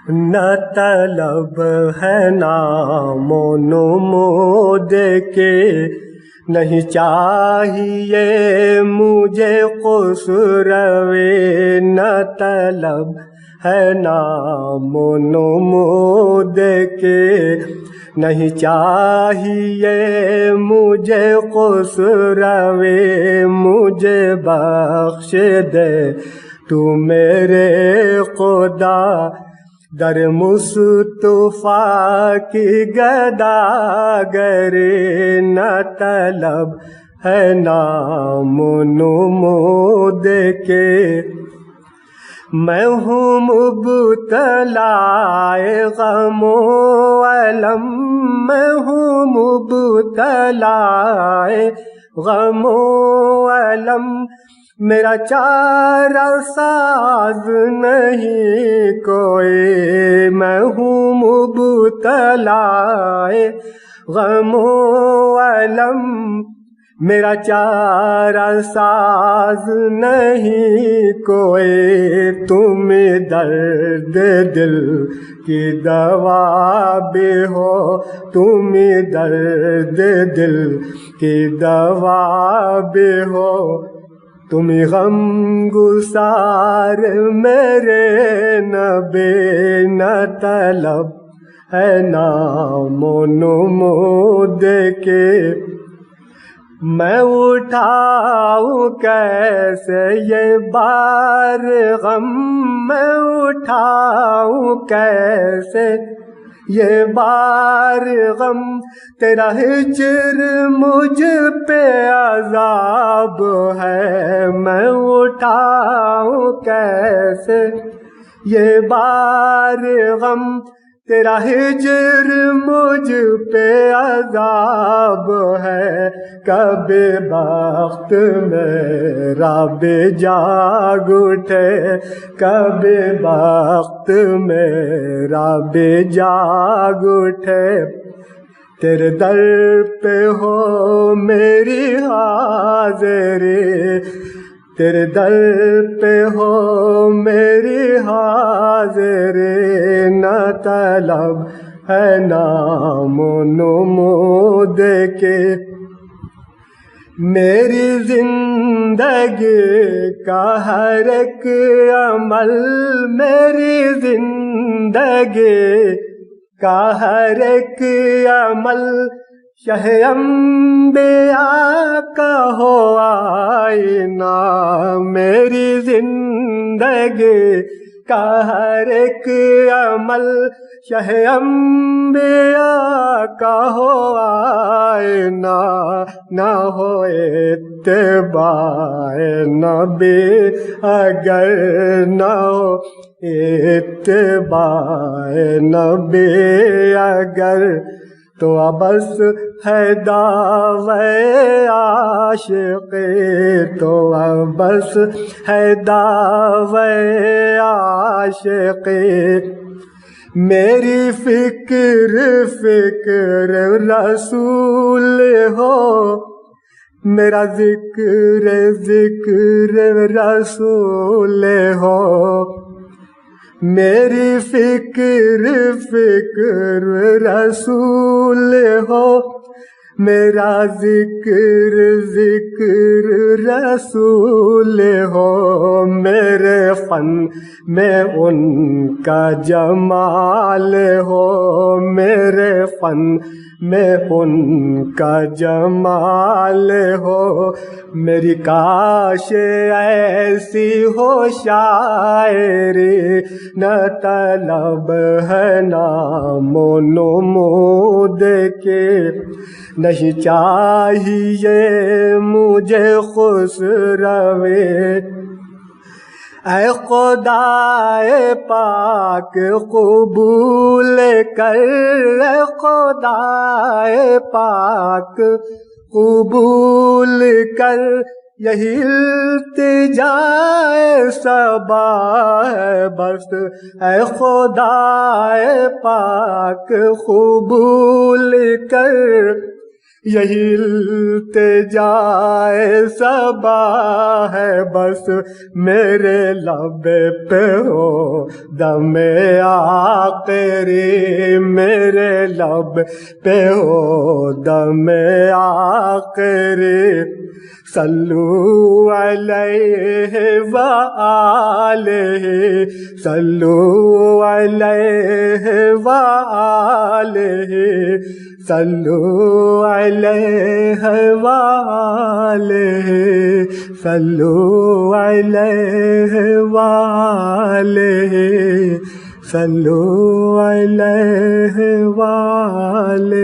نہ طلب ہے نام و نمود کے، نہیں چاہیے مجھے خسروے، نہ طلب ہے نام و نمود کے، نہیں چاہیے مجھے خسروے، مجھے بخش دے تو میرے خدا، در مصطفیٰ کی گداگری، نہ طلب ہے نام و نمود کے، میں ہوں مبتلا غم و الم، میں ہوں مبتلا غم و الم، میرا چارہ ساز نہیں کوئی، میں ہوں مبتلا غم و الم، میرا چارہ ساز نہیں کوئی، تم درد دل کی دوا بھی ہو، تم درد دل کی دوا بھی ہو، تم غم گسار میرے نبی، نہ طلب ہے نام و نمود کے، میں اٹھاؤں کیسے یہ بار غم، میں اٹھاؤں کیسے یہ بار غم، تیرا ہجر مجھ پہ عذاب ہے، میں اٹھاؤں کیسے یہ بار غم، تیرا ہجر مجھ پہ عذاب ہے، کبھی بخت میرا بے جاگ اٹھے، کبھی بخت میرا بے جاگ اٹھے، تیرے در پہ ہو میری حاضری، تیرے در پہ ہو میری حاضری، نہ طلب ہے نام و نمود کے، میری زندگی کا ہر ایک عمل، میری زندگی کا ہر ایک عمل، شہ انبیاء کا ہو آئینہ، میری زندگی کا ہر ایک عمل، شہ انبیاء کا ہو آئینہ، نہ ہو اتباع نبی اگر نہ ہو اتباع نبی اگر، تو بس ہے دعوی عاشقی، تو بس ہے دعوی عاشقی، میری فکر فکر رسول ہو، میرا ذکر ذکر رسول ہو، میری فکر فکر رسول ہو، میرا ذکر ذکر رسول ہو، میرے فن میں ان کا جمال ہو، میرے فن میں ان کا جمال ہو، میری کاش ایسی ہو شاعری، نہ طلب ہے نام و نمود کے، نہیں چاہیے مجھے خسروے، اے خدائے پاک قبول کر، اے خدائے پاک قبول کر، یہی التجائے صبا ہے بس، اے خدائے پاک قبول کر، یہی التجائے صبا ہے بس میرے لب پہ ہو دم آخری، میرے لب پہ ہو دم آخری، صلو علیہ وآلہ، صلو علیہ وآلہ، صلو علیہ وآلہ، صلو علیہ وآلہ، صلو علیہ وآلہ۔